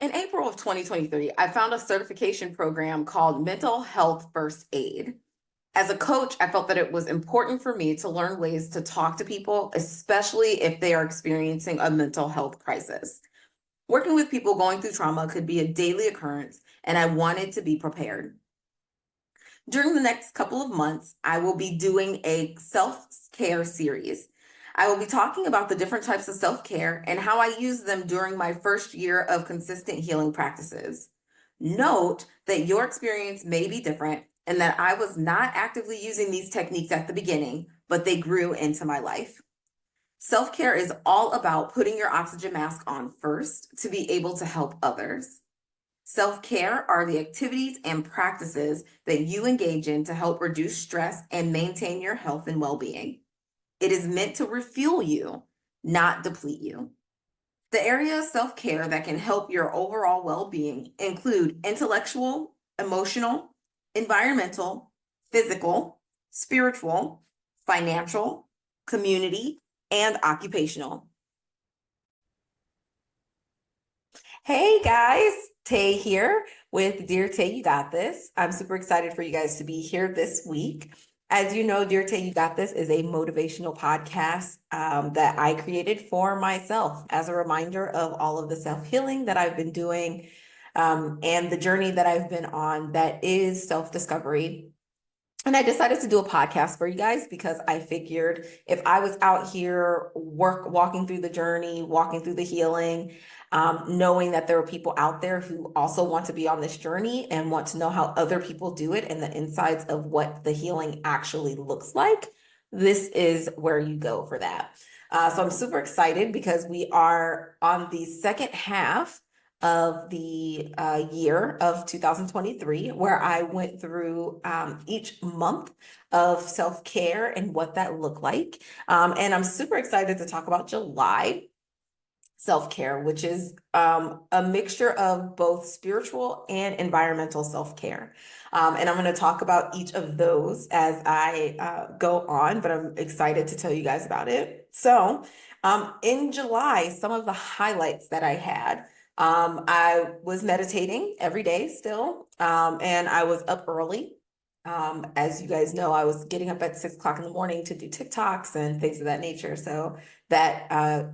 In April of 2023, I found a certification program called Mental Health First Aid. As a coach, I felt that it was important for me to learn ways to talk to people, especially if they are experiencing a mental health crisis. Working with people going through trauma could be a daily occurrence, and I wanted to be prepared. During the next couple of months, I will be doing a self-care series. I will be talking about the different types of self-care and how I use them during my first year of consistent healing practices. Note that your experience may be different and that I was not actively using these techniques at the beginning, but they grew into my life. Self-care is all about putting your oxygen mask on first to be able to help others. Self-care are the activities and practices that you engage in to help reduce stress and maintain your health and well-being. It is meant to refuel you, not deplete you. The area of self-care that can help your overall well-being include intellectual, emotional, environmental, physical, spiritual, financial, community, and occupational. Hey guys, Tay here with Dear Tay, You Got This. I'm super excited for you guys to be here this week. As you know, Dear Tay, You Got This is a motivational podcast that I created for myself as a reminder of all of the self-healing that I've been doing and the journey that I've been on that is self-discovery. And I decided to do a podcast for you guys because I figured if I was out here walking through the journey, walking through the healing, knowing that there are people out there who also want to be on this journey and want to know how other people do it and the insides of what the healing actually looks like, this is where you go for that. So I'm super excited because we are on the second half of the year of 2023, where I went through each month of self-care and what that looked like. And I'm super excited to talk about July self-care, which is a mixture of both spiritual and environmental self-care. And I'm going to talk about each of those as I go on, but I'm excited to tell you guys about it. So in July, some of the highlights that I had, I was meditating every day still, and I was up early. As you guys know, I was getting up at 6 o'clock in the morning to do TikToks and things of that nature. So that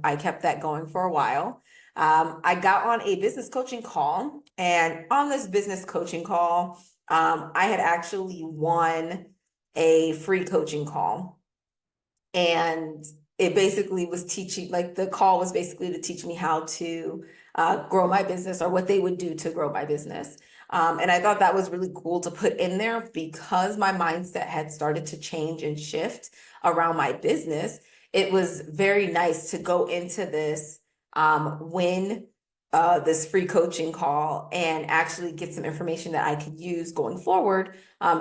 I kept that going for a while. I got on a business coaching call, and on this business coaching call, I had actually won a free coaching call. And it basically was teaching, like the call was basically to teach me how to grow my business or what they would do to grow my business. And I thought that was really cool to put in there because my mindset had started to change and shift around my business. It was very nice to go into this when this free coaching call and actually get some information that I could use going forward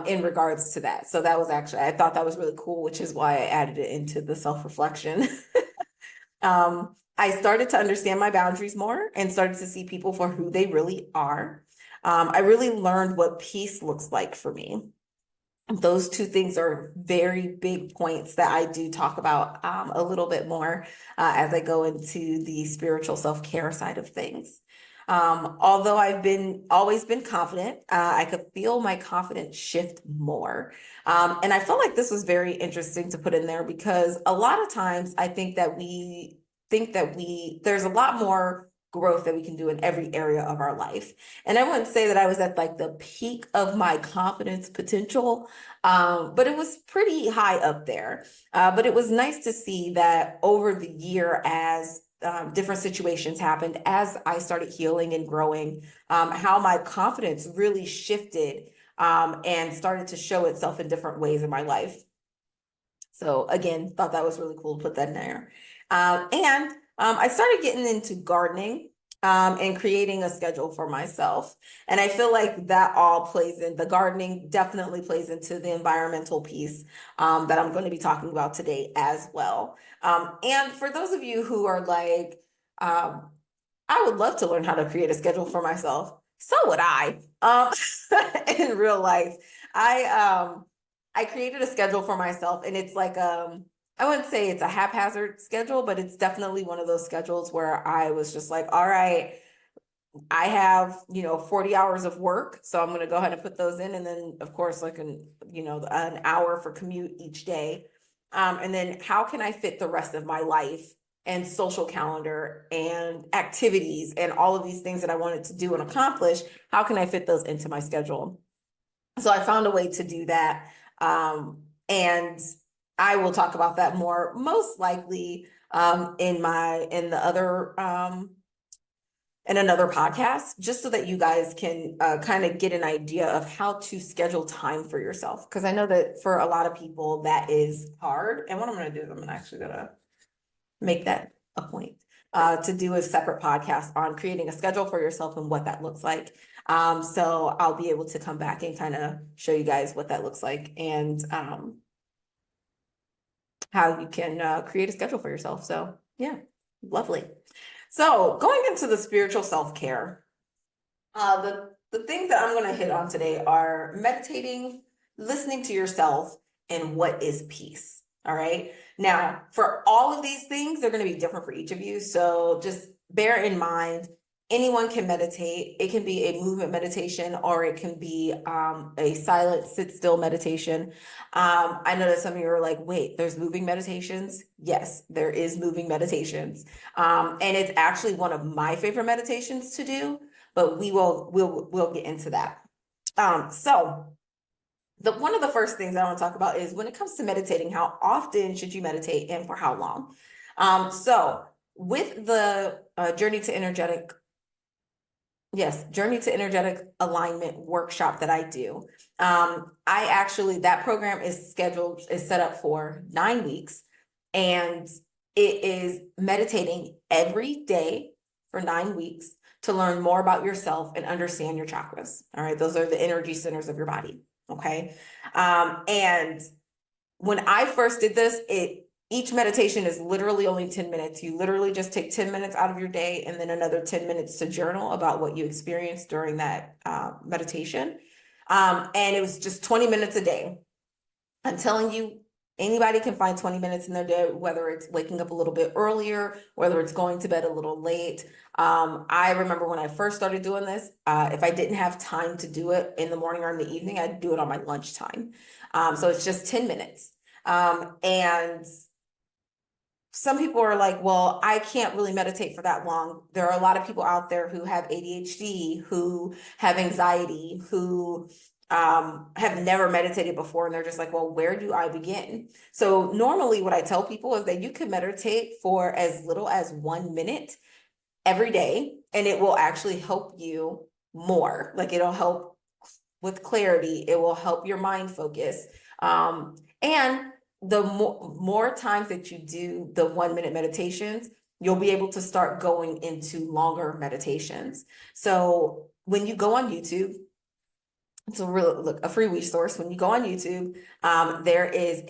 in regards to that. So that was actually, I thought that was really cool, which is why I added it into the self-reflection. I started to understand my boundaries more and started to see people for who they really are. I really learned what peace looks like for me. Those two things are very big points that I do talk about a little bit more as I go into the spiritual self-care side of things. Although I've always been confident, I could feel my confidence shift more. And I felt like this was very interesting to put in there because a lot of times I think that there's a lot more growth that we can do in every area of our life. And I wouldn't say that I was at like the peak of my confidence potential, but it was pretty high up there. But it was nice to see that over the year as different situations happened, as I started healing and growing, how my confidence really shifted and started to show itself in different ways in my life. So again, thought that was really cool to put that in there. And I started getting into gardening and creating a schedule for myself. And I feel like that all plays in, the gardening definitely plays into the environmental piece that I'm going to be talking about today as well. And for those of you who are like, I would love to learn how to create a schedule for myself. So would I. In real life, I created a schedule for myself, and it's like I wouldn't say it's a haphazard schedule, but it's definitely one of those schedules where I was just like, all right, I have, 40 hours of work, so I'm going to go ahead and put those in. And then of course, like an hour for commute each day. And then how can I fit the rest of my life and social calendar and activities and all of these things that I wanted to do and accomplish? How can I fit those into my schedule? So I found a way to do that. And I will talk about that more, most likely, in the other, in another podcast, just so that you guys can kind of get an idea of how to schedule time for yourself. Because I know that for a lot of people that is hard. And what I'm going to do is I'm actually going to make that a point to do a separate podcast on creating a schedule for yourself and what that looks like. So I'll be able to come back and kind of show you guys what that looks like and how you can create a schedule for yourself. So yeah, lovely. So going into the spiritual self-care, the things that I'm going to hit on today are meditating, listening to yourself, and what is peace. All right. Now, for all of these things, they're going to be different for each of you. So just bear in mind, anyone can meditate. It can be a movement meditation, or it can be a silent sit still meditation. I know that some of you are like, wait, there's moving meditations. Yes, there is moving meditations. And it's actually one of my favorite meditations to do, but we'll get into that. So one of the first things I want to talk about is when it comes to meditating, how often should you meditate and for how long? So with the Journey to Energetic Alignment workshop that I do, that program is set up for 9 weeks, and it is meditating every day for 9 weeks to learn more about yourself and understand your chakras. All right, those are the energy centers of your body. Okay. And when I first did this, each meditation is literally only 10 minutes. You literally just take 10 minutes out of your day and then another 10 minutes to journal about what you experienced during that meditation. And it was just 20 minutes a day. I'm telling you, anybody can find 20 minutes in their day, whether it's waking up a little bit earlier, whether it's going to bed a little late. I remember when I first started doing this, if I didn't have time to do it in the morning or in the evening, I'd do it on my lunchtime. So it's just 10 minutes. And some people are like, well, I can't really meditate for that long. There are a lot of people out there who have ADHD, who have anxiety, who have never meditated before, and they're just like, well, where do I begin? So normally what I tell people is that you can meditate for as little as 1 minute every day, and it will actually help you more. Like, it'll help with clarity. It will help your mind focus. And the more times that you do the 1 minute meditations, you'll be able to start going into longer meditations. So when you go on YouTube, it's a free resource. When you go on YouTube, there is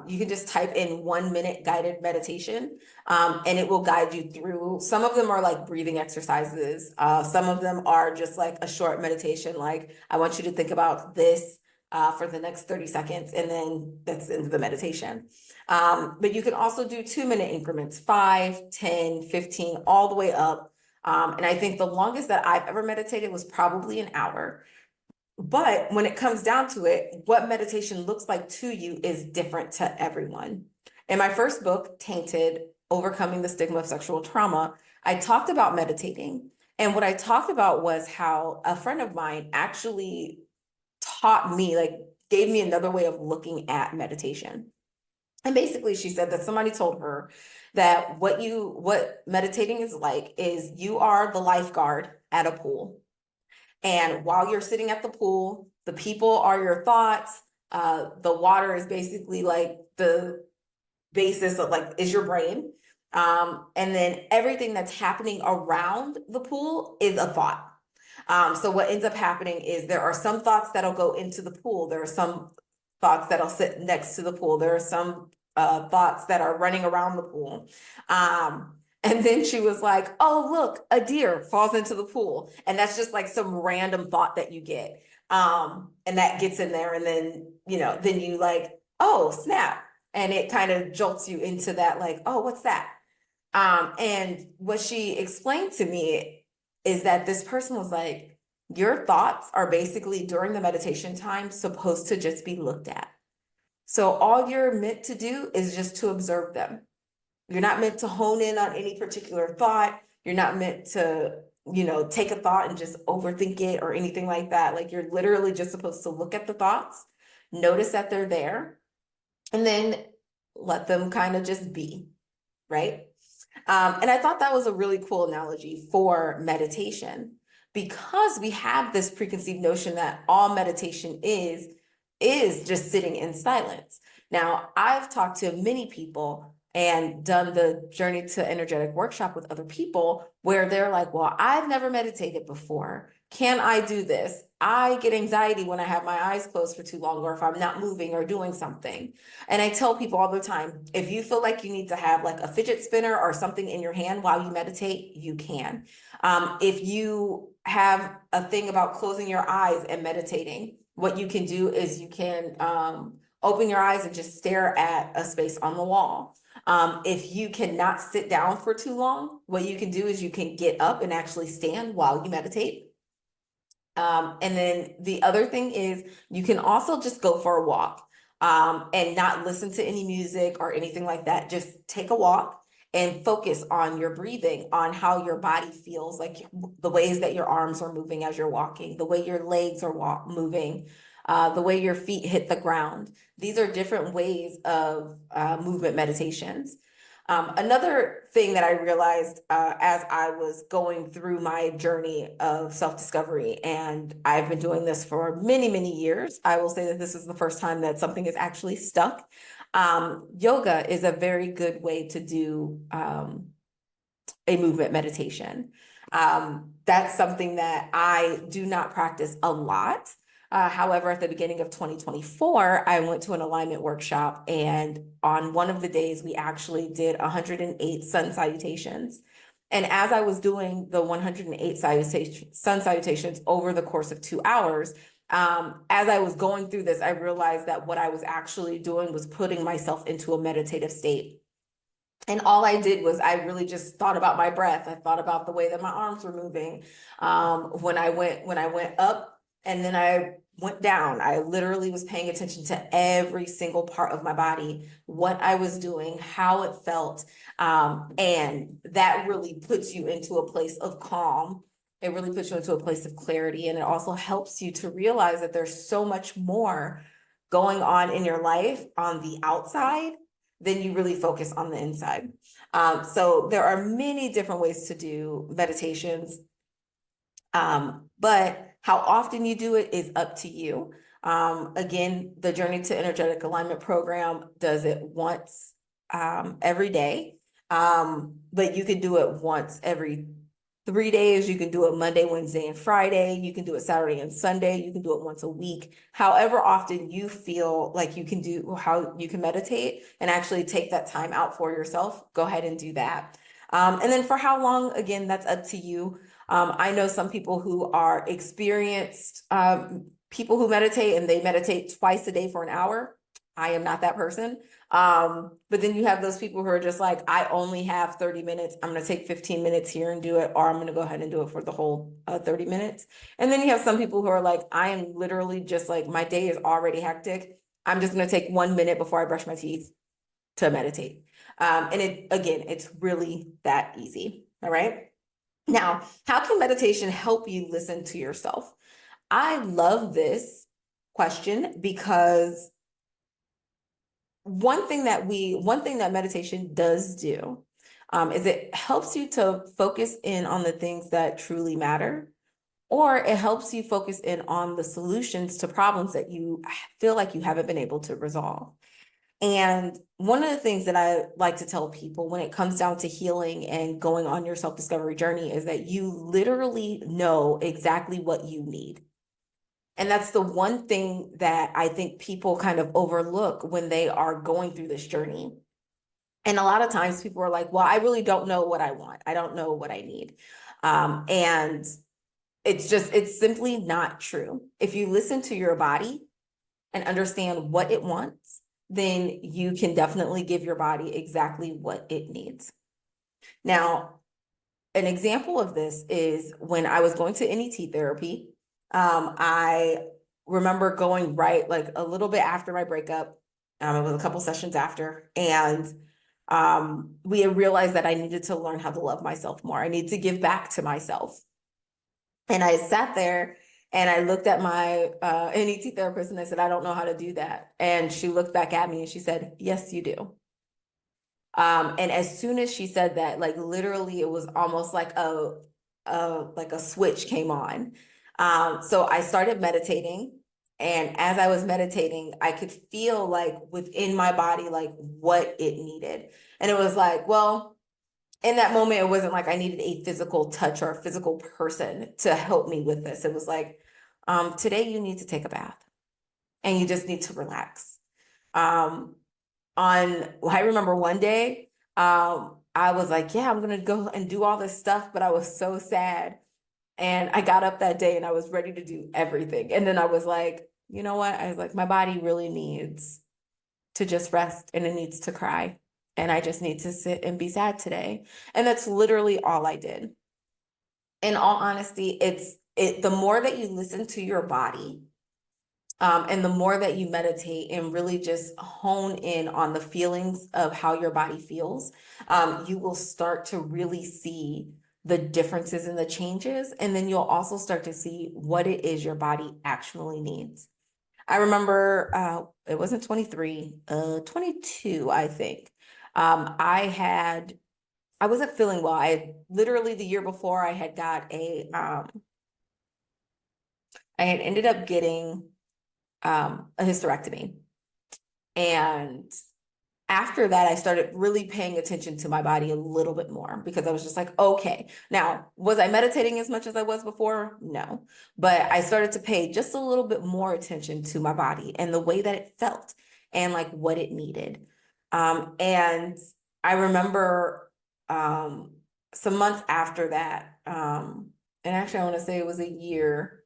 you can just type in 1 minute guided meditation, and it will guide you through. Some of them are like breathing exercises. Some of them are just like a short meditation. Like, I want you to think about this for the next 30 seconds, and then that's into the meditation. But you can also do 2 minute increments, 5, 10, 15, all the way up. And I think the longest that I've ever meditated was probably an hour. But when it comes down to it, what meditation looks like to you is different to everyone. In my first book, Tainted: Overcoming the Stigma of Sexual Trauma, I talked about meditating. And what I talked about was how a friend of mine actually taught me, like, gave me another way of looking at meditation. And basically she said that somebody told her that what meditating is like is you are the lifeguard at a pool. And while you're sitting at the pool, the people are your thoughts. The water is basically like the basis of, like, is your brain. And then everything that's happening around the pool is a thought. So what ends up happening is there are some thoughts that'll go into the pool. There are some thoughts that'll sit next to the pool. There are some thoughts that are running around the pool. And then she was like, oh, look, a deer falls into the pool. And that's just like some random thought that you get. And that gets in there. And then, then you like, oh, snap. And it kind of jolts you into that, like, oh, what's that? And what she explained to me is that this person was like, your thoughts are basically during the meditation time supposed to just be looked at. So all you're meant to do is just to observe them. You're not meant to hone in on any particular thought. You're not meant to, take a thought and just overthink it or anything like that. Like you're literally just supposed to look at the thoughts, notice that they're there, and then let them kind of just be, right? And I thought that was a really cool analogy for meditation because we have this preconceived notion that all meditation is just sitting in silence. Now, I've talked to many people and done the Journey to Energetic workshop with other people where they're like, well, I've never meditated before. Can I do this? I get anxiety when I have my eyes closed for too long or if I'm not moving or doing something. And I tell people all the time, if you feel like you need to have like a fidget spinner or something in your hand while you meditate, you can. If you have a thing about closing your eyes and meditating, what you can do is you can open your eyes and just stare at a space on the wall. If you cannot sit down for too long, what you can do is you can get up and actually stand while you meditate. And then the other thing is you can also just go for a walk and not listen to any music or anything like that. Just take a walk and focus on your breathing, on how your body feels, like the ways that your arms are moving as you're walking, the way your legs are moving, the way your feet hit the ground. These are different ways of movement meditations. Another thing that I realized as I was going through my journey of self-discovery, and I've been doing this for many, many years, I will say that this is the first time that something is actually stuck. Yoga is a very good way to do a movement meditation. That's something that I do not practice a lot. However, at the beginning of 2024, I went to an alignment workshop, and on one of the days, we actually did 108 sun salutations. And as I was doing the 108 sun salutations over the course of 2 hours, as I was going through this, I realized that what I was actually doing was putting myself into a meditative state. And all I did was I really just thought about my breath. I thought about the way that my arms were moving. When I went up and then I went down, I literally was paying attention to every single part of my body, what I was doing, how it felt. And that really puts you into a place of calm. It really puts you into a place of clarity. And it also helps you to realize that there's so much more going on in your life on the outside then you really focus on the inside. So there are many different ways to do meditations, but how often you do it is up to you. Again, the Journey to Energetic Alignment program does it once every day, but you can do it once every 3 days. You can do it Monday, Wednesday, and Friday. You can do it Saturday and Sunday. You can do it once a week. However often you feel like you can do, how you can meditate and actually take that time out for yourself, go ahead and do that. And then for how long, again, that's up to you. I know some people who are experienced people who meditate and they meditate twice a day for an hour. I am not that person. But then you have those people who are just like, I only have 30 minutes. I'm going to take 15 minutes here and do it, or I'm going to go ahead and do it for the whole 30 minutes. And then you have some people who are like, I am literally just like, my day is already hectic. I'm just going to take 1 minute before I brush my teeth to meditate. And it's really that easy. All right. Now, how can meditation help you listen to yourself? I love this question because one thing that meditation does do is it helps you to focus in on the things that truly matter, or it helps you focus in on the solutions to problems that you feel like you haven't been able to resolve. And one of the things that I like to tell people when it comes down to healing and going on your self-discovery journey is that you literally know exactly what you need. And that's the one thing that I think people kind of overlook when they are going through this journey. And a lot of times people are like, well, I really don't know what I want. I don't know what I need. And it's simply not true. If you listen to your body and understand what it wants, then you can definitely give your body exactly what it needs. Now, an example of this is when I was going to NET therapy. I remember going right like a little bit after my breakup. It was a couple sessions after, and we had realized that I needed to learn how to love myself more. I need to give back to myself. And I sat there and I looked at my NET therapist and I said, I don't know how to do that. And she looked back at me and she said, yes, you do. And as soon as she said that, like literally, it was almost like a switch came on. So I started meditating, and as I was meditating, I could feel like within my body, like what it needed. And it was like, well, in that moment, it wasn't like I needed a physical touch or a physical person to help me with this. It was like, today you need to take a bath and you just need to relax. Um, I remember one day, I was like, yeah, I'm gonna go and do all this stuff, but I was so sad. And I got up that day and I was ready to do everything. And then I was like, you know what? I was like, my body really needs to just rest and it needs to cry. And I just need to sit and be sad today. And that's literally all I did. In all honesty, the more that you listen to your body, and the more that you meditate and really just hone in on the feelings of how your body feels, you will start to really see the differences and the changes. And then you'll also start to see what it is your body actually needs. I remember it wasn't 23, 22, I think. I wasn't feeling well. I had literally the year before I had ended up getting a hysterectomy. And after that, I started really paying attention to my body a little bit more because I was just like, okay. Now, was I meditating as much as I was before? No. But I started to pay just a little bit more attention to my body and the way that it felt and like what it needed. And I remember some months after that, and actually, I want to say it was a year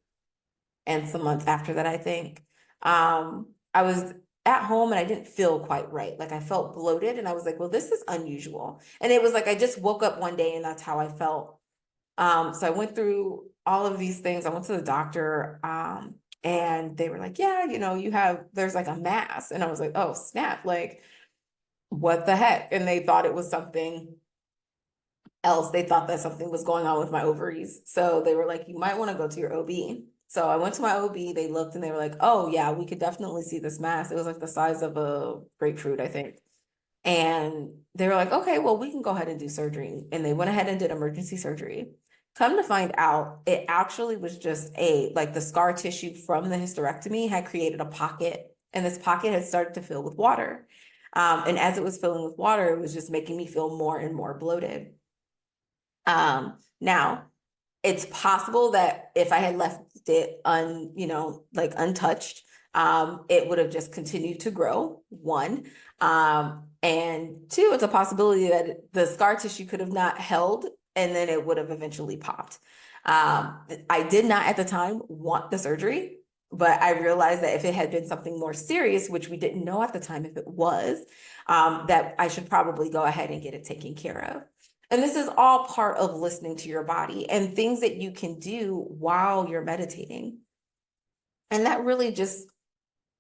and some months after that, I think. I was at home and I didn't feel quite right. Like I felt bloated and I was like, well, this is unusual. And it was like I just woke up one day and that's how I felt. So I went through all of these things. I went to the doctor, and they were like, yeah, there's like a mass. And I was like, oh, snap, like what the heck? And they thought it was something else. They thought that something was going on with my ovaries. So they were like, you might want to go to your OB. So I went to my OB, they looked and they were like, oh yeah, we could definitely see this mass. It was like the size of a grapefruit, I think. And they were like, okay, well, we can go ahead and do surgery. And they went ahead and did emergency surgery. Come to find out, it actually was just like the scar tissue from the hysterectomy had created a pocket, and this pocket had started to fill with water. And as it was filling with water, it was just making me feel more and more bloated. Now, it's possible that if I had left it untouched, it would have just continued to grow, one. And two, it's a possibility that the scar tissue could have not held and then it would have eventually popped. I did not at the time want the surgery, but I realized that if it had been something more serious, which we didn't know at the time if it was, that I should probably go ahead and get it taken care of. And this is all part of listening to your body and things that you can do while you're meditating. And that really just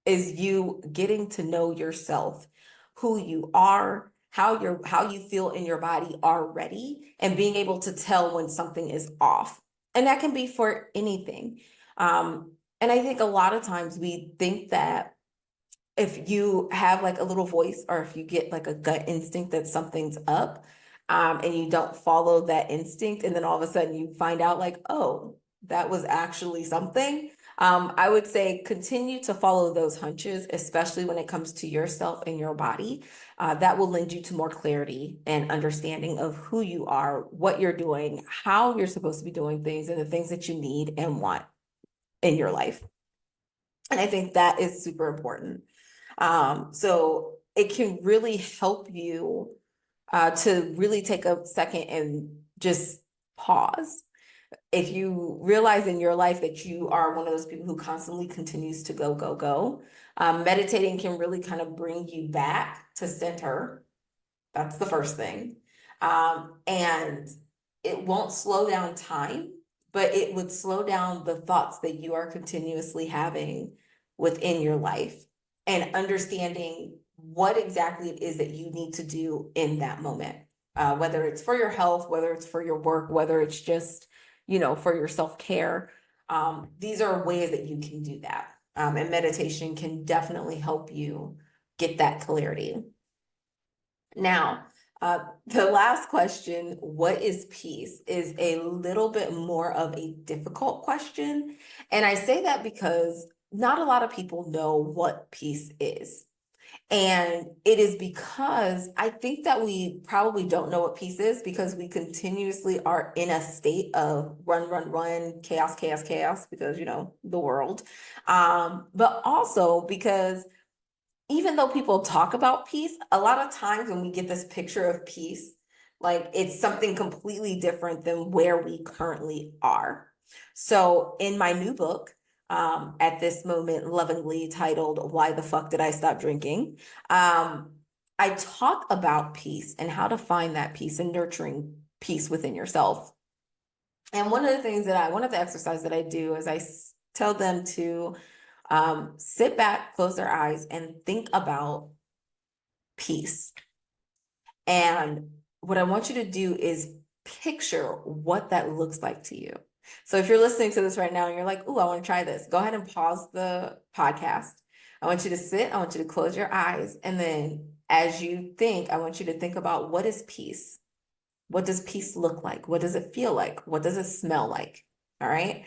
is you getting to know yourself, who you are, how you feel in your body already, and being able to tell when something is off. And that can be for anything. And I think a lot of times we think that if you have like a little voice or if you get like a gut instinct that something's up, and you don't follow that instinct, and then all of a sudden you find out like, oh, that was actually something. I would say continue to follow those hunches, especially when it comes to yourself and your body. That will lend you to more clarity and understanding of who you are, what you're doing, how you're supposed to be doing things, and the things that you need and want in your life. And I think that is super important. So it can really help you to really take a second and just pause. If you realize in your life that you are one of those people who constantly continues to go, go, go, meditating can really kind of bring you back to center. That's the first thing. And it won't slow down time, but it would slow down the thoughts that you are continuously having within your life and understanding what exactly it is that you need to do in that moment. Whether it's for your health, whether it's for your work, whether it's just, for your self-care. These are ways that you can do that. And meditation can definitely help you get that clarity. Now, the last question, what is peace, is a little bit more of a difficult question. And I say that because not a lot of people know what peace is. And it is because I think that we probably don't know what peace is because we continuously are in a state of run, run, run, chaos, chaos, chaos, because, the world. But also because even though people talk about peace, a lot of times when we get this picture of peace, like it's something completely different than where we currently are. So in my new book, at this moment, lovingly titled "Why the Fuck Did I Stop Drinking?" I talk about peace and how to find that peace and nurturing peace within yourself. And one of the exercises that I do is tell them to sit back, close their eyes, and think about peace. And what I want you to do is picture what that looks like to you. So if you're listening to this right now and you're like, "Ooh, I want to try this," go ahead and pause the podcast. I want you to sit, I want you to close your eyes. And then as you think, I want you to think about, what is peace? What does peace look like? What does it feel like? What does it smell like? All right.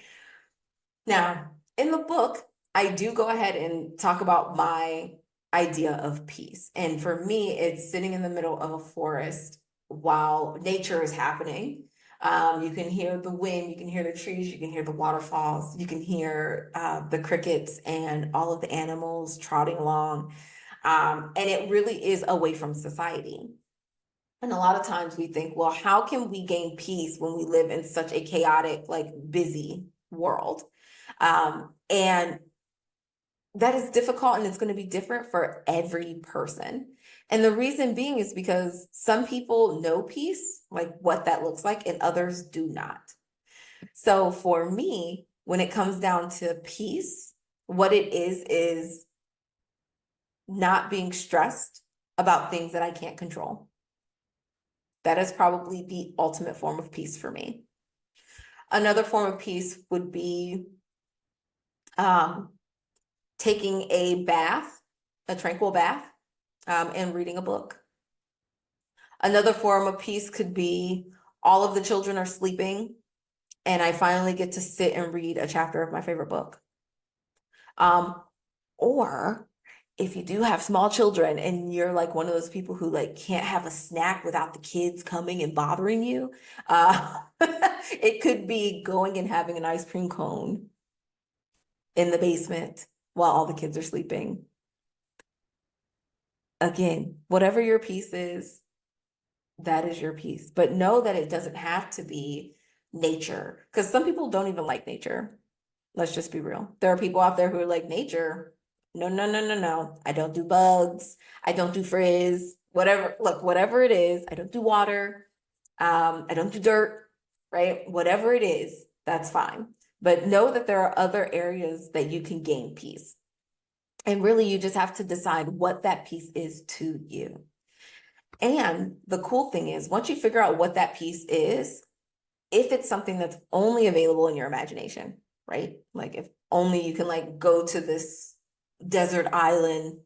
Now, in the book, I do go ahead and talk about my idea of peace. And for me, it's sitting in the middle of a forest while nature is happening. You can hear the wind, you can hear the trees, you can hear the waterfalls, you can hear the crickets and all of the animals trotting along. And it really is away from society. And a lot of times we think, well, how can we gain peace when we live in such a chaotic, like busy world? And that is difficult, and it's going to be different for every person. And the reason being is because some people know peace, like what that looks like, and others do not. So for me, when it comes down to peace, what it is not being stressed about things that I can't control. That is probably the ultimate form of peace for me. Another form of peace would be taking a bath, a tranquil bath, and reading a book. Another form of peace could be all of the children are sleeping and I finally get to sit and read a chapter of my favorite book. Or if you do have small children and you're like one of those people who like can't have a snack without the kids coming and bothering you, it could be going and having an ice cream cone in the basement while all the kids are sleeping. Again, whatever your peace is, that is your peace. But know that it doesn't have to be nature, because some people don't even like nature. Let's just be real. There are people out there who are like, nature. No, no, no, no, no. I don't do bugs. I don't do frizz. Whatever. Look, whatever it is, I don't do water. I don't do dirt, right? Whatever it is, that's fine. But know that there are other areas that you can gain peace. And really, you just have to decide what that peace is to you. And the cool thing is, once you figure out what that piece is, if it's something that's only available in your imagination, right? Like if only you can like go to this desert island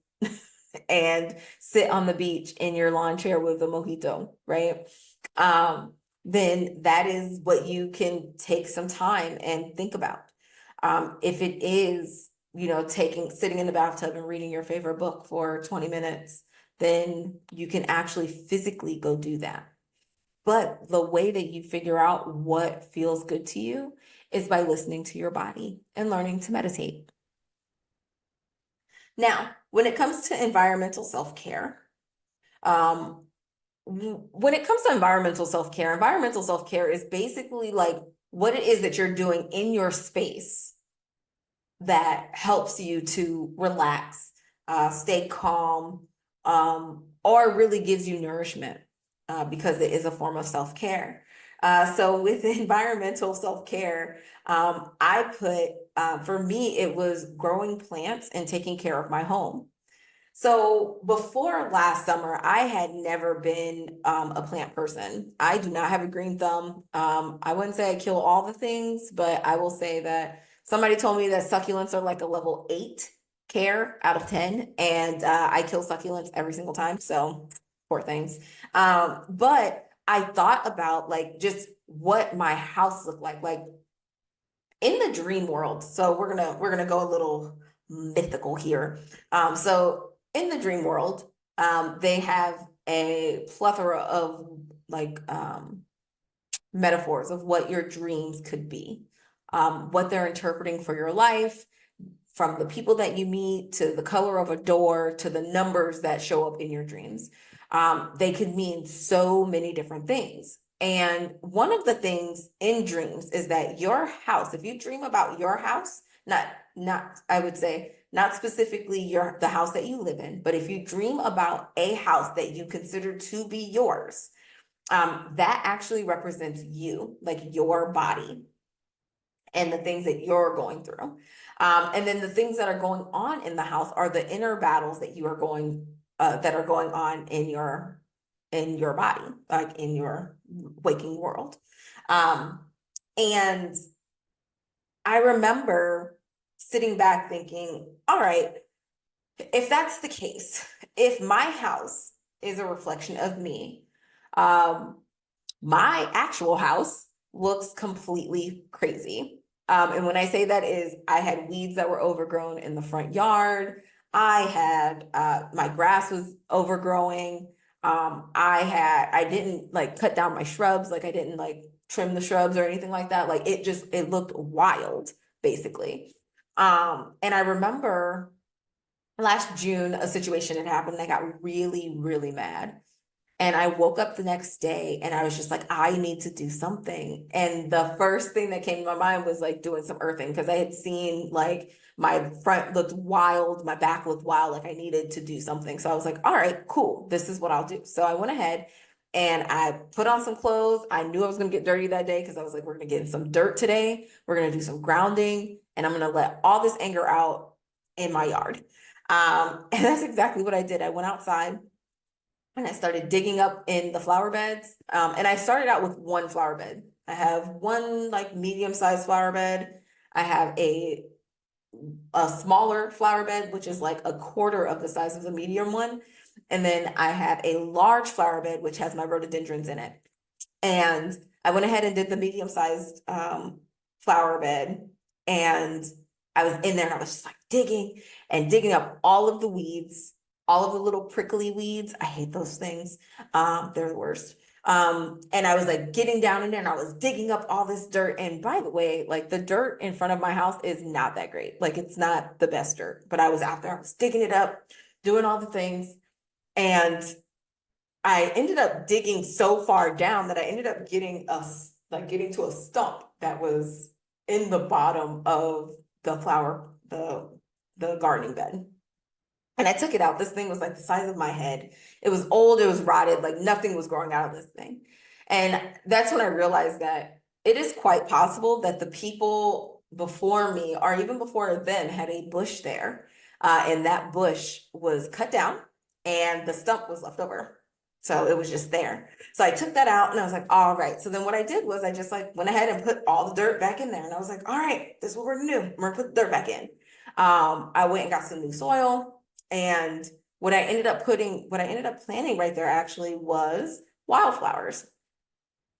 and sit on the beach in your lawn chair with a mojito, right? Then that is what you can take some time and think about. If it is, sitting in the bathtub and reading your favorite book for 20 minutes, then you can actually physically go do that. But the way that you figure out what feels good to you is by listening to your body and learning to meditate. Now, when it comes to environmental self-care, environmental self-care is basically like what it is that you're doing in your space that helps you to relax, stay calm, or really gives you nourishment, because it is a form of self-care. So with environmental self-care, I put, for me, it was growing plants and taking care of my home. So before last summer, I had never been a plant person. I do not have a green thumb. I wouldn't say I kill all the things, but I will say that somebody told me that succulents are like a level 8 care out of 10, and I kill succulents every single time. So poor things. But I thought about like just what my house looked like in the dream world. So we're gonna go a little mythical here. So in the dream world, they have a plethora of like metaphors of what your dreams could be, what they're interpreting for your life, from the people that you meet to the color of a door to the numbers that show up in your dreams. They could mean so many different things. And one of the things in dreams is that your house, if you dream about your house, not I would say not specifically the house that you live in, but if you dream about a house that you consider to be yours, that actually represents you, like your body and the things that you're going through. And then the things that are going on in the house are the inner battles that you are going that are going on in your body, like in your waking world. Um, and I remember sitting back thinking, all right, if that's the case, if my house is a reflection of me, um, my actual house looks completely crazy. And when I say that is, I had weeds that were overgrown in the front yard. I had my grass was overgrowing. I didn't like cut down my shrubs, like I didn't like trim the shrubs or anything like that. Like it looked wild, basically. And I remember last June, a situation had happened and I got really, really mad. And I woke up the next day and I was just like, I need to do something. And the first thing that came to my mind was like doing some earthing because I had seen like my front looked wild, my back looked wild, like I needed to do something. So I was like, all right, cool, this is what I'll do. So I went ahead and I put on some clothes. I knew I was going to get dirty that day because I was like, we're going to get in some dirt today. We're going to do some grounding and I'm going to let all this anger out in my yard. And that's exactly what I did. I went outside and I started digging up in the flower beds. And I started out with one flower bed. I have one like medium-sized flower bed. I have a smaller flower bed, which is like a quarter of the size of the medium one. And then I have a large flower bed, which has my rhododendrons in it. And I went ahead and did the medium-sized flower bed. And I was in there and I was just like digging and digging up all of the weeds, all of the little prickly weeds. I hate those things. They're the worst. And I was like getting down in there and I was digging up all this dirt. And by the way, like the dirt in front of my house is not that great. Like it's not the best dirt, but I was out there, I was digging it up, doing all the things. And I ended up digging so far down that I ended up getting to a stump that was in the bottom of the gardening bed. And I took it out. This thing was like the size of my head. It was old, it was rotted, like nothing was growing out of this thing. And that's when I realized that it is quite possible that the people before me, or even before then, had a bush there. And that bush was cut down and the stump was left over. So it was just there. So I took that out and I was like, all right. So then what I did was I just like went ahead and put all the dirt back in there. And I was like, all right, this is what we're gonna do. We're gonna put the dirt back in. I went and got some new soil. And what I ended up planting right there actually was wildflowers.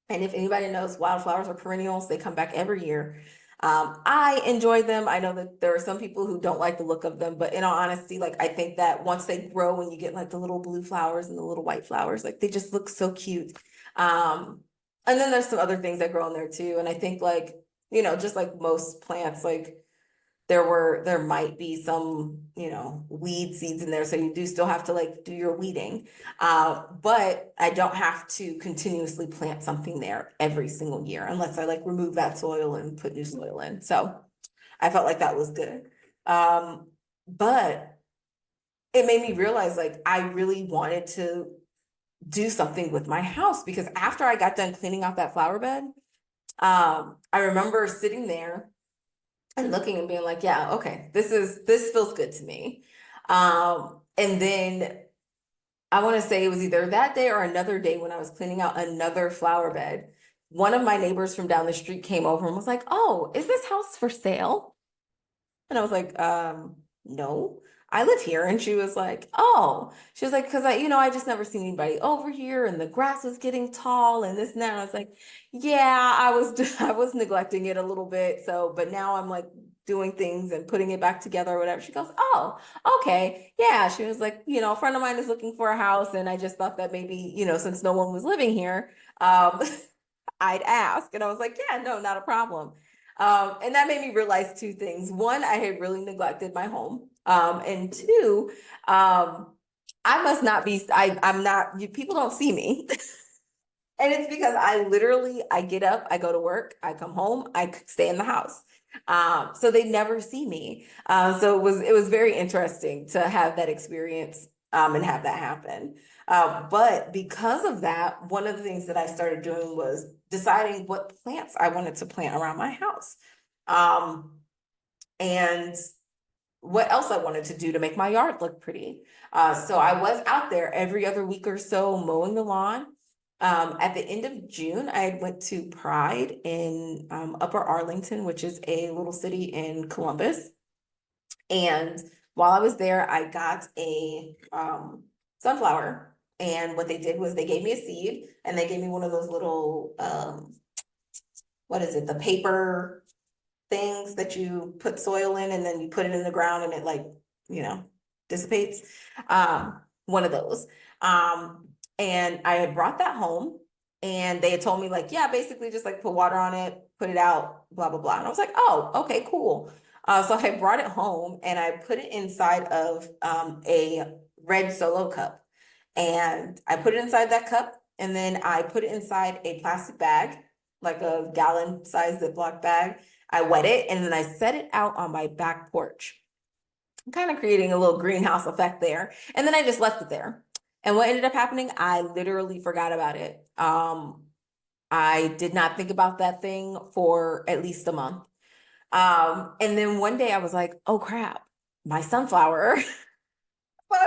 And if anybody knows, wildflowers are perennials, they come back every year. I enjoy them. I know that there are some people who don't like the look of them, but in all honesty, like I think that once they grow and you get like the little blue flowers and the little white flowers, like they just look so cute. And then there's some other things that grow in there too. And I think like, just like most plants, like there might be some, weed seeds in there. So you do still have to like do your weeding. But I don't have to continuously plant something there every single year unless I like remove that soil and put new soil in. So I felt like that was good. But it made me realize like I really wanted to do something with my house because after I got done cleaning out that flower bed, I remember sitting there and looking and being like, yeah, okay, this feels good to me. And then I want to say it was either that day or another day when I was cleaning out another flower bed. One of my neighbors from down the street came over and was like, "Oh, is this house for sale?" And I was like, no, I live here. And she was like, oh, she was like, because I just never seen anybody over here and the grass was getting tall and this and that. And I was like, yeah, I was neglecting it a little bit. So, but now I'm like doing things and putting it back together or whatever. She goes, oh, okay. Yeah. She was like, a friend of mine is looking for a house. And I just thought that maybe, since no one was living here, I'd ask. And I was like, yeah, no, not a problem. And that made me realize two things. One, I had really neglected my home. And two, I must not be, I'm not, people don't see me. And it's because I get up, I go to work, I come home, I stay in the house. So they never see me. So it was very interesting to have that experience, and have that happen. But because of that, one of the things that I started doing was deciding what plants I wanted to plant around my house. Um, and what else I wanted to do to make my yard look pretty. So I was out there every other week or so mowing the lawn. At the end of June, I went to Pride in Upper Arlington, which is a little city in Columbus. And while I was there, I got a sunflower. And what they did was they gave me a seed and they gave me one of those little, what is it, the paper things that you put soil in and then you put it in the ground and it like, you know, dissipates. One of those. And I had brought that home and they had told me like, yeah, basically just like put water on it, put it out, blah, blah, blah. And I was like, oh, okay, cool. So I brought it home and I put it inside of a red Solo cup. And I put it inside that cup and then I put it inside a plastic bag, like a gallon size Ziploc bag. I wet it and then I set it out on my back porch, kind of creating a little greenhouse effect there. And then I just left it there. And what ended up happening, I literally forgot about it. I did not think about that thing for at least a month. And then one day I was like, oh crap, my sunflower. But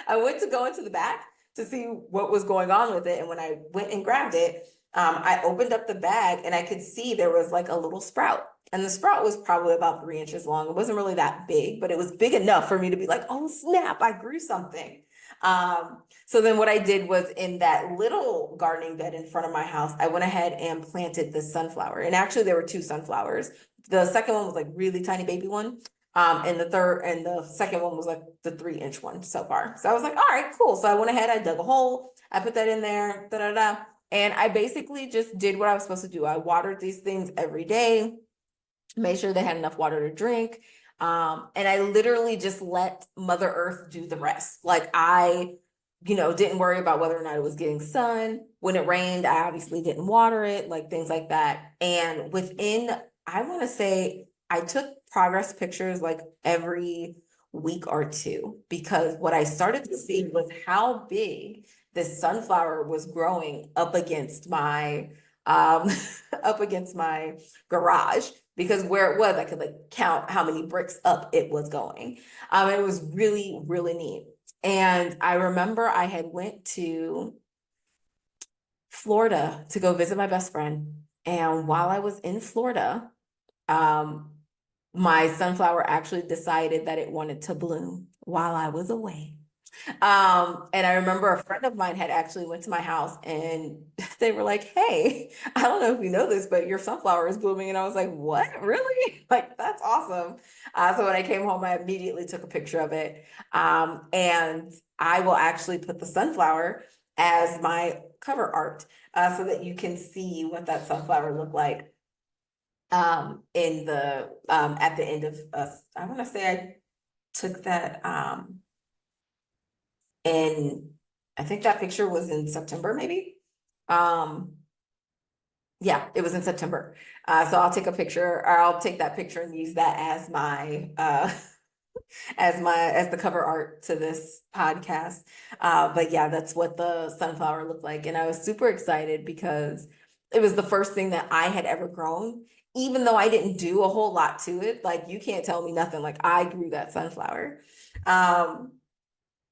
I went to go into the back to see what was going on with it. And when I went and grabbed it, I opened up the bag and I could see there was like a little sprout. And the sprout was probably about 3 inches long. It wasn't really that big, but it was big enough for me to be like, oh snap, I grew something. So then what I did was in that little gardening bed in front of my house, I went ahead and planted the sunflower. And actually there were two sunflowers. The second one was like really tiny baby one. And the second one was like the 3 inch one so far. So I was like, all right, cool. So I went ahead, I dug a hole, I put that in there, da da da. And I basically just did what I was supposed to do. I watered these things every day, made sure they had enough water to drink. And I literally just let Mother Earth do the rest. Like I, didn't worry about whether or not it was getting sun. When it rained, I obviously didn't water it, like things like that. And I want to say, I took progress pictures like every week or two because what I started to see was how big this sunflower was growing up against my up against my garage because where it was, I could like count how many bricks up it was going. It was really, really neat. And I remember I had went to Florida to go visit my best friend. And while I was in Florida, um, my sunflower actually decided that it wanted to bloom while I was away. And I remember a friend of mine had actually went to my house and they were like, hey, I don't know if you know this, but your sunflower is blooming. And I was like, what? Really? Like, that's awesome. So when I came home, I immediately took a picture of it. And I will actually put the sunflower as my cover art, so that you can see what that sunflower looked like in the at the end of I want to say I took that and I think that picture was in September, maybe. Um, yeah, it was in September. So I'll take a picture or I'll take that picture and use that as my as the cover art to this podcast. But yeah, that's what the sunflower looked like. And I was super excited because it was the first thing that I had ever grown, even though I didn't do a whole lot to it. Like you can't tell me nothing. Like I grew that sunflower. Um,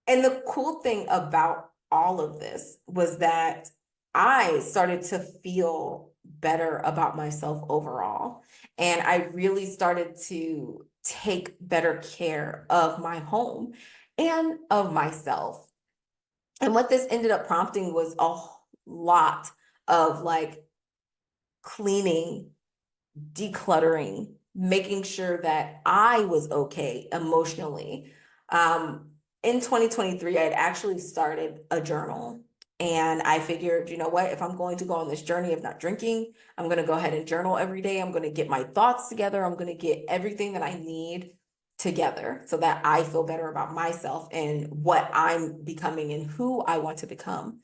and the cool thing about all of this was that I started to feel better about myself overall. And I really started to take better care of my home and of myself. And what this ended up prompting was a lot of like cleaning, decluttering, making sure that I was okay emotionally. Um, in 2023, I had actually started a journal. And I figured, you know what, if I'm going to go on this journey of not drinking, I'm going to go ahead and journal every day. I'm going to get my thoughts together. I'm going to get everything that I need together so that I feel better about myself and what I'm becoming and who I want to become.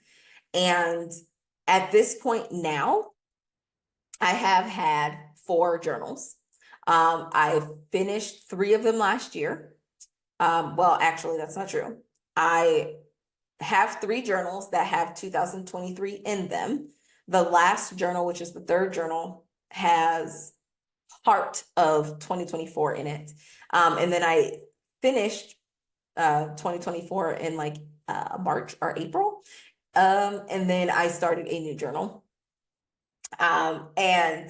And at this point now, I have had 4 journals. I finished 3 of them last year. Well, actually, that's not true. I have 3 journals that have 2023 in them. The last journal, which is the 3rd journal, has part of 2024 in it. And then I finished 2024 in like March or April. And then I started a new journal. And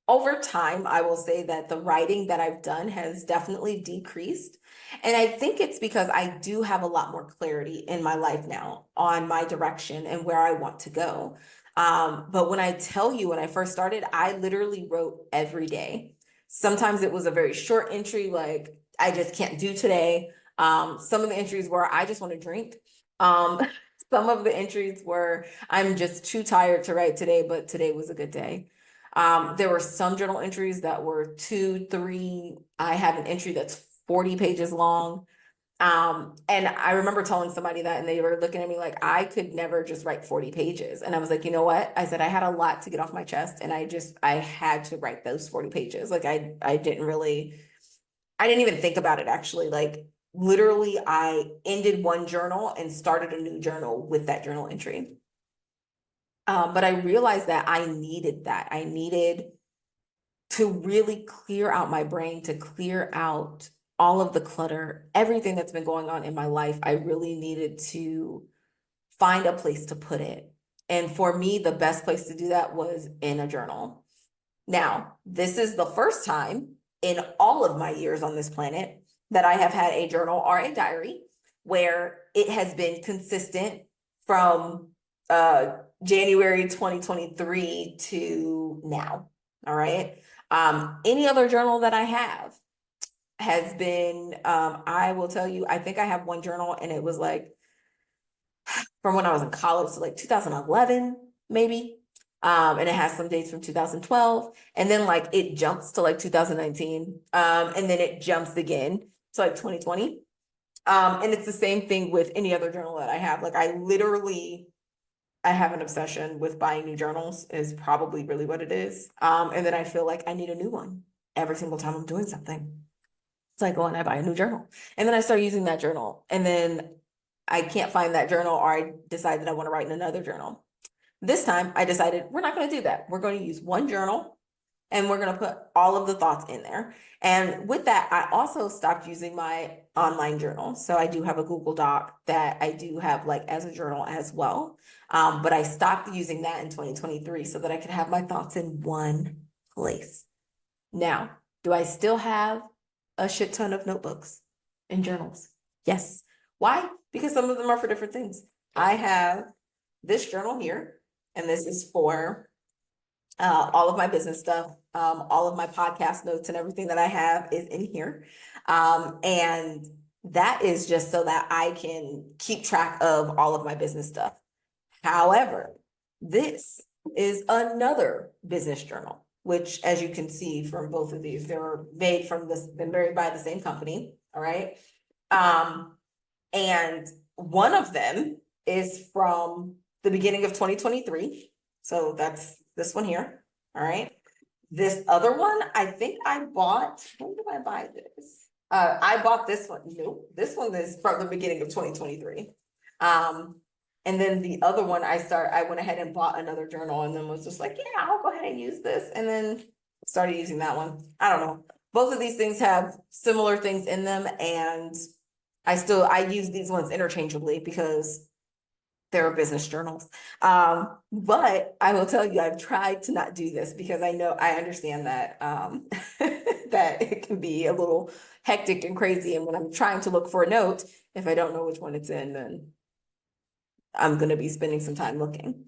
over time, I will say that the writing that I've done has definitely decreased. And I think it's because I do have a lot more clarity in my life now on my direction and where I want to go. But when I tell you, when I first started, I literally wrote every day. Sometimes it was a very short entry, like I just can't do today. Some of the entries were I just want to drink. Um, some of the entries were I'm just too tired to write today, but today was a good day. There were some journal entries that were 2, 3. I have an entry that's 40 pages long. And I remember telling somebody that, and they were looking at me like I could never just write 40 pages. And I was like, you know what? I said I had a lot to get off my chest, and I had to write those 40 pages. Like I didn't even think about it actually. Like literally, I ended one journal and started a new journal with that journal entry. But I realized that I needed that. I needed to really clear out my brain, to clear out all of the clutter, everything that's been going on in my life. I really needed to find a place to put it. And for me, the best place to do that was in a journal. Now, this is the first time in all of my years on this planet that I have had a journal or a diary where it has been consistent from January 2023 to now. All right. Any other journal that I have has been, I will tell you, I think I have one journal and it was like from when I was in college, so like 2011, maybe. And it has some dates from 2012. And then like it jumps to like 2019. And then it jumps again to like 2020. And it's the same thing with any other journal that I have. Like I have an obsession with buying new journals is probably really what it is. And then I feel like I need a new one every single time I'm doing something. So I go and I buy a new journal. And then I start using that journal. And then I can't find that journal, or I decide that I want to write in another journal. This time I decided we're not going to do that. We're going to use one journal and we're going to put all of the thoughts in there. And with that, I also stopped using my online journal. So I do have a Google Doc that I do have like as a journal as well. But I stopped using that in 2023 so that I could have my thoughts in one place. Now, do I still have a shit ton of notebooks and journals? Yes. Why? Because some of them are for different things. I have this journal here, and this is for all of my business stuff. All of my podcast notes and everything that I have is in here. And that is just so that I can keep track of all of my business stuff. However, this is another business journal, which as you can see from both of these, they were made from this, been made by the same company. All right. And one of them is from the beginning of 2023. So that's this one here. All right. This other one, I think I bought, when did I buy this? I bought this one. Nope, this one is from the beginning of 2023. And then the other one, I went ahead and bought another journal and then was just like, yeah, I'll go ahead and use this. And then started using that one. I don't know. Both of these things have similar things in them, and I use these ones interchangeably because they're business journals. But I will tell you, I've tried to not do this because I understand that that it can be a little hectic and crazy. And when I'm trying to look for a note, if I don't know which one it's in, then I'm going to be spending some time looking.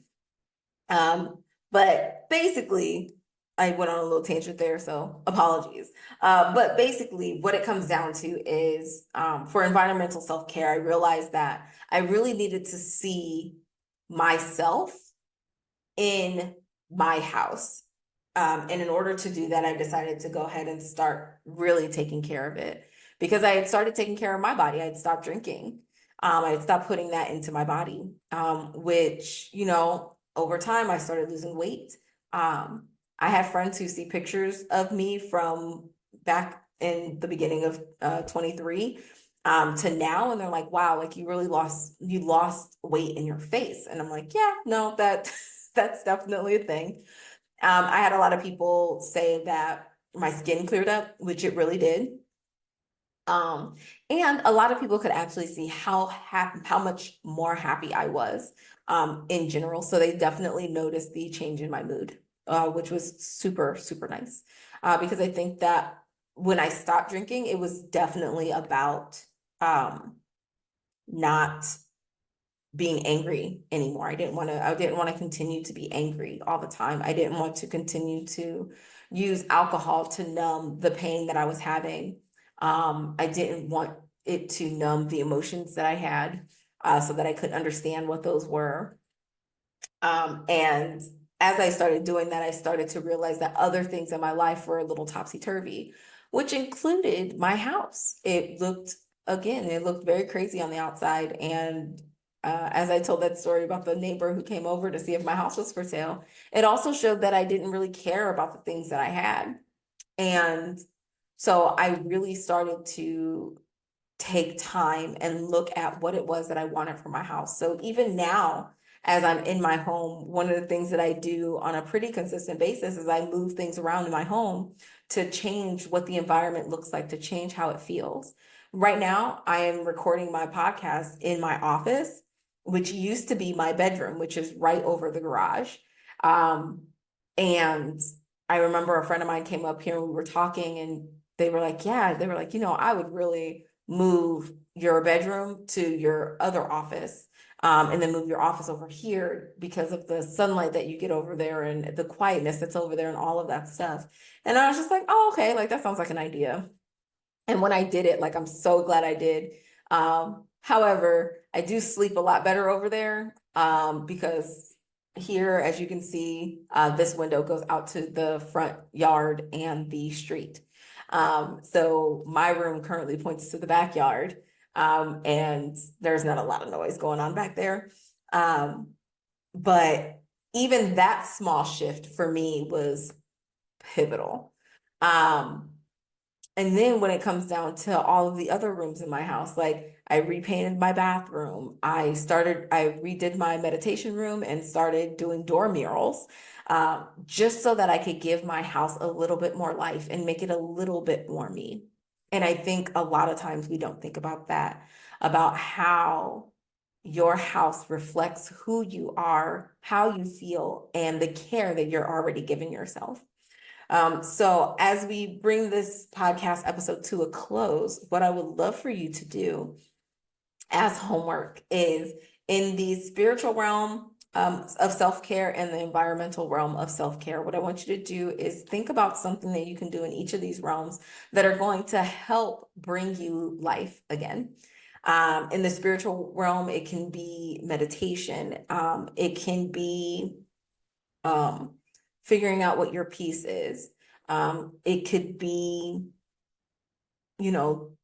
But basically, I went on a little tangent there, so apologies. But basically, what it comes down to is for environmental self-care, I realized that I really needed to see myself in my house. And in order to do that, I decided to go ahead and start really taking care of it because I had started taking care of my body. I had stopped drinking. I had stopped putting that into my body, which, over time I started losing weight. I have friends who see pictures of me from back in the beginning of 23 to now, and they're like, wow, like you lost weight in your face. And I'm like, yeah, no, that's definitely a thing. I had a lot of people say that my skin cleared up, which it really did. Um, and a lot of people could actually see how much more happy I was in general. So they definitely noticed the change in my mood, which was super, super nice. Because I think that when I stopped drinking, it was definitely about not being angry anymore. I didn't want to continue to be angry all the time. I didn't want to continue to use alcohol to numb the pain that I was having. I didn't want it to numb the emotions that I had, so that I could understand what those were. And as I started doing that, I started to realize that other things in my life were a little topsy-turvy, which included my house. It looked very crazy on the outside. And as I told that story about the neighbor who came over to see if my house was for sale, it also showed that I didn't really care about the things that I had. And so I really started to take time and look at what it was that I wanted for my house. So even now, as I'm in my home, one of the things that I do on a pretty consistent basis is I move things around in my home to change what the environment looks like, to change how it feels. Right now, I am recording my podcast in my office, which used to be my bedroom, which is right over the garage. Um, and I remember a friend of mine came up here and we were talking, and they were like, I would really move your bedroom to your other office, and then move your office over here because of the sunlight that you get over there and the quietness that's over there and all of that stuff. And I was just like, oh, okay, like that sounds like an idea. And when I did it, like I'm so glad I did. However, I do sleep a lot better over there, because here, as you can see, this window goes out to the front yard and the street. So my room currently points to the backyard, and there's not a lot of noise going on back there. Um, but even that small shift for me was pivotal. Um, and then when it comes down to all of the other rooms in my house, like I repainted my bathroom, I redid my meditation room and started doing door murals, just so that I could give my house a little bit more life and make it a little bit more me. And I think a lot of times we don't think about that, about how your house reflects who you are, how you feel, and the care that you're already giving yourself. So as we bring this podcast episode to a close, what I would love for you to do as homework is in the spiritual realm of self-care and the environmental realm of self-care. What I want you to do is think about something that you can do in each of these realms that are going to help bring you life again. In the spiritual realm, it can be meditation. It can be um, figuring out what your piece is. It could be,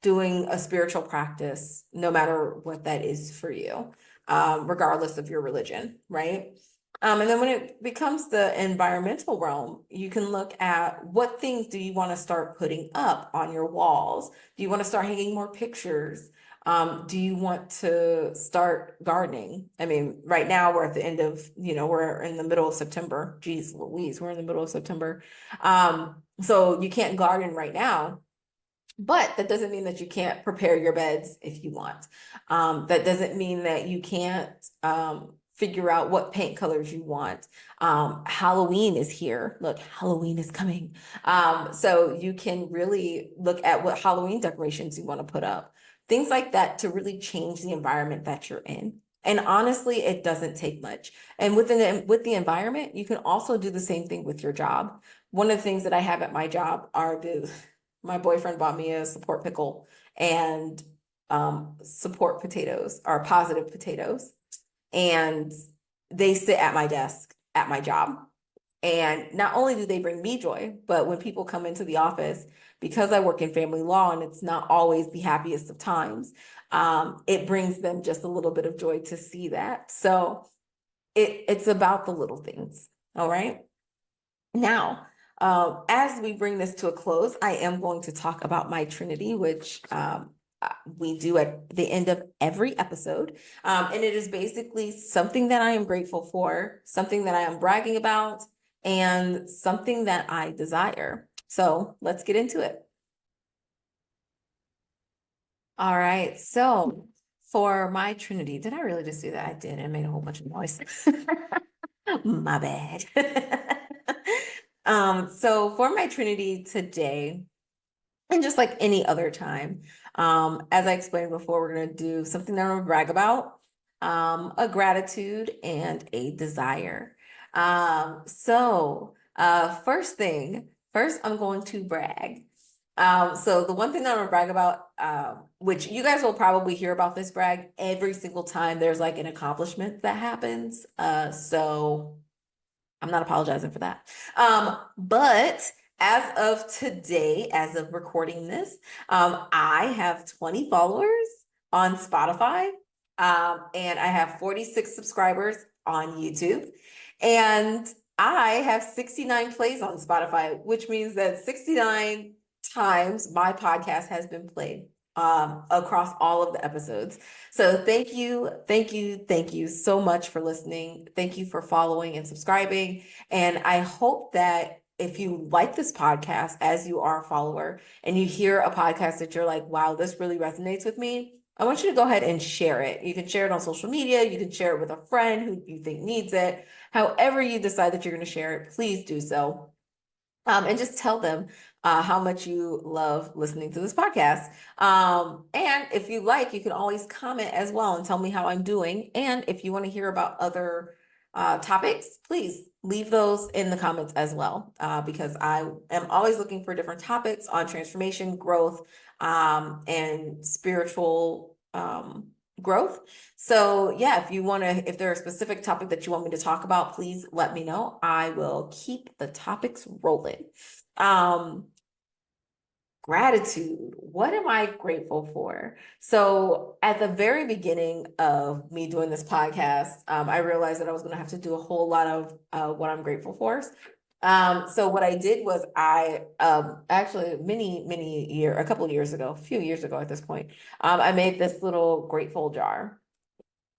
doing a spiritual practice, no matter what that is for you, regardless of your religion, right? And then when it becomes the environmental realm, you can look at what things do you want to start putting up on your walls? Do you want to start hanging more pictures? Do you want to start gardening? I mean, right now we're at the end of, we're in the middle of September. Geez Louise, we're in the middle of September. So you can't garden right now. But that doesn't mean that you can't prepare your beds if you want. That doesn't mean that you can't figure out what paint colors you want. Halloween is here. Look, Halloween is coming. So you can really look at what Halloween decorations you want to put up. Things like that to really change the environment that you're in. And honestly, it doesn't take much. And with the environment, you can also do the same thing with your job. One of the things that I have at my job are my boyfriend bought me a support pickle and support potatoes or positive potatoes. And they sit at my desk at my job. And not only do they bring me joy, but when people come into the office, because I work in family law and it's not always the happiest of times, it brings them just a little bit of joy to see that. So it's about the little things. All right. Now, as we bring this to a close, I am going to talk about my Trinity, which we do at the end of every episode. And it is basically something that I am grateful for, something that I am bragging about, and something that I desire. So let's get into it. All right. So for my Trinity, did I really just do that? I did. I made a whole bunch of noise. My bad. So for my Trinity today, and just like any other time, as I explained before, we're going to do something that I'm going to brag about, a gratitude and a desire. First I'm going to brag. So the one thing that I'm gonna brag about, which you guys will probably hear about this brag every single time there's like an accomplishment that happens. So I'm not apologizing for that. But as of today, as of recording this, I have 20 followers on Spotify, and I have 46 subscribers on YouTube, and I have 69 plays on Spotify, which means that 69 times my podcast has been played across all of the episodes. So thank you so much for listening. Thank you for following and subscribing. And I hope that if you like this podcast as you are a follower and you hear a podcast that you're like, wow, this really resonates with me, I want you to go ahead and share it. You can share it on social media. You can share it with a friend who you think needs it. However you decide that you're going to share it, please do so. And just tell them how much you love listening to this podcast. And if you like, you can always comment as well and tell me how I'm doing. And if you want to hear about other topics, please leave those in the comments as well, because I am always looking for different topics on transformation, growth, and spiritual growth. So yeah, if there are a specific topic that you want me to talk about, please let me know. I will keep the topics rolling. Um, Gratitude. What am I grateful for? So at the very beginning of me doing this podcast, I realized that I was going to have to do a whole lot of what I'm grateful for. So what I did was I actually a couple of years ago, a few years ago at this point, I made this little grateful jar.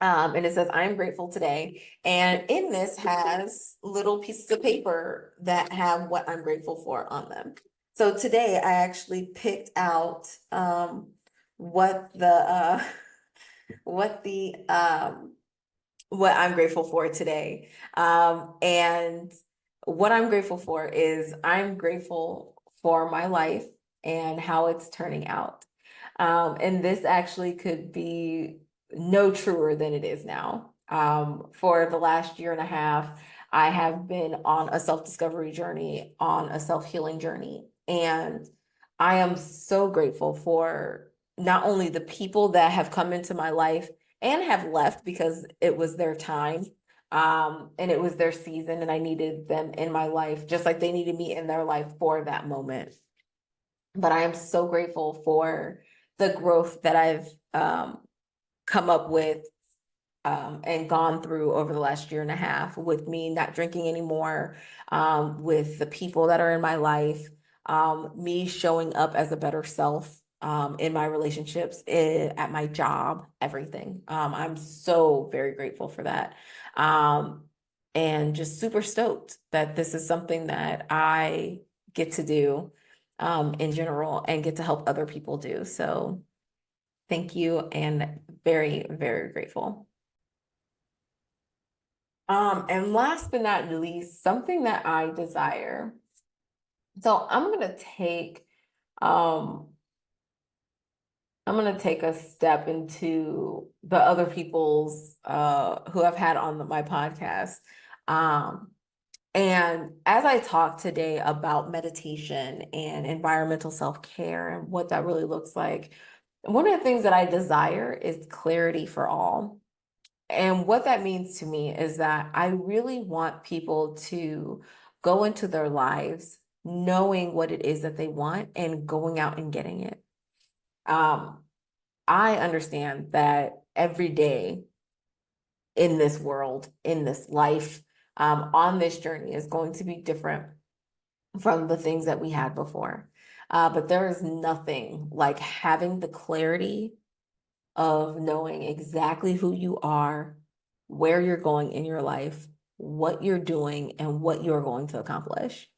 And it says, I'm grateful today. And in this has little pieces of paper that have what I'm grateful for on them. So today I actually picked out what the what the what I'm grateful for today. And what I'm grateful for is I'm grateful for my life and how it's turning out. And this actually could be no truer than it is now. For the last year and a half, I have been on a self-discovery journey, on a self-healing journey. And I am so grateful for not only the people that have come into my life and have left because it was their time, and it was their season, and I needed them in my life, just like they needed me in their life for that moment. But I am so grateful for the growth that I've come up with and gone through over the last year and a half with me not drinking anymore, with the people that are in my life, me showing up as a better self in my relationships, at my job, everything. I'm so very grateful for that. And just super stoked that this is something that I get to do in general and get to help other people do. So thank you, and very, very grateful. And last but not least, something that I desire. So um, I'm gonna take a step into the other people's who I've had on my podcast. Um, and as I talk today about meditation and environmental self-care and what that really looks like, one of the things that I desire is clarity for all. And what that means to me is that I really want people to go into their lives knowing what it is that they want and going out and getting it. Um, I understand that every day in this world, in this life, on this journey is going to be different from the things that we had before. But there is nothing like having the clarity of knowing exactly who you are, where you're going in your life, what you're doing, and what you're going to accomplish.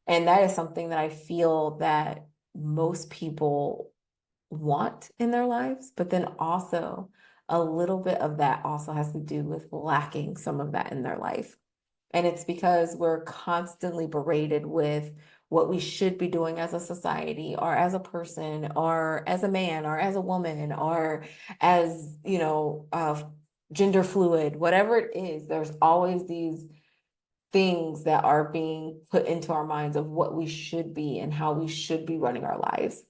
And that is something that I feel that most people want in their lives, but then also a little bit of that also has to do with lacking some of that in their life. And it's because we're constantly berated with what we should be doing as a society or as a person or as a man or as a woman or as, gender fluid, whatever it is, there's always these things that are being put into our minds of what we should be and how we should be running our lives.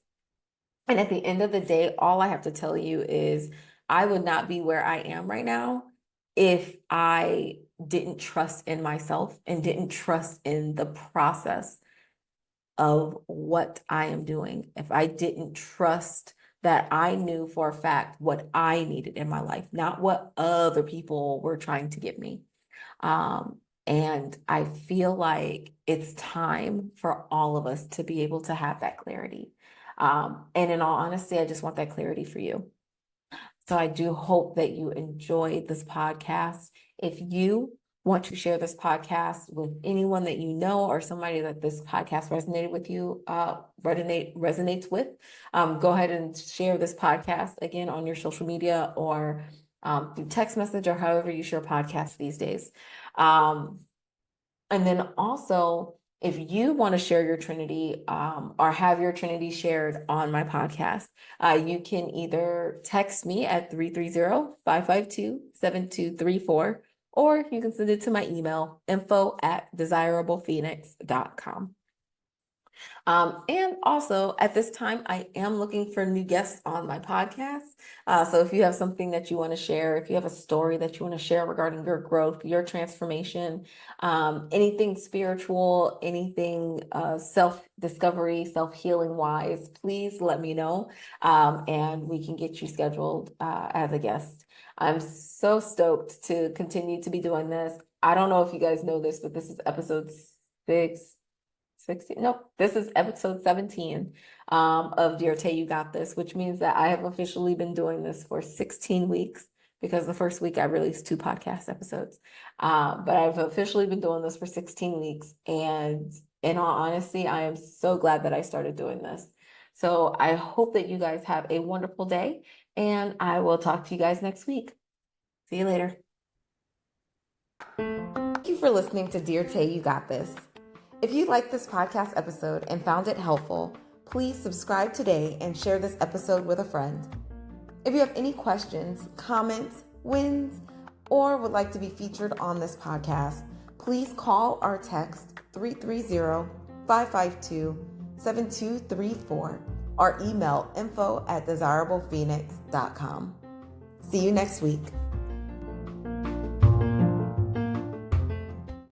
And at the end of the day, all I have to tell you is I would not be where I am right now if I didn't trust in myself and didn't trust in the process of what I am doing. If I didn't trust that I knew for a fact what I needed in my life, not what other people were trying to give me. And I feel like it's time for all of us to be able to have that clarity. And in all honesty, I just want that clarity for you. So I do hope that you enjoyed this podcast. If you want to share this podcast with anyone that you know or somebody that this podcast resonated with you, resonates with, go ahead and share this podcast again on your social media or through text message or however you share podcasts these days. And then also, if you want to share your Trinity or have your Trinity shared on my podcast, you can either text me at 330-552-7234, or you can send it to my email, info@desirablephoenix.com. And also at this time, I am looking for new guests on my podcast. So if you have something that you want to share, if you have a story that you want to share regarding your growth, your transformation, anything spiritual, anything self-discovery, self-healing wise, please let me know. And we can get you scheduled as a guest. I'm so stoked to continue to be doing this. I don't know if you guys know this, but this is episode 16. No, this is episode 17 of Dear Tay, You Got This, which means that I have officially been doing this for 16 weeks because the first week I released 2 podcast episodes. But I've officially been doing this for 16 weeks. And in all honesty, I am so glad that I started doing this. So I hope that you guys have a wonderful day, and I will talk to you guys next week. See you later. Thank you for listening to Dear Tay, You Got This. If you liked this podcast episode and found it helpful, please subscribe today and share this episode with a friend. If you have any questions, comments, wins, or would like to be featured on this podcast, please call or text 330-552-7234 or email info@desirablephoenix.com. See you next week.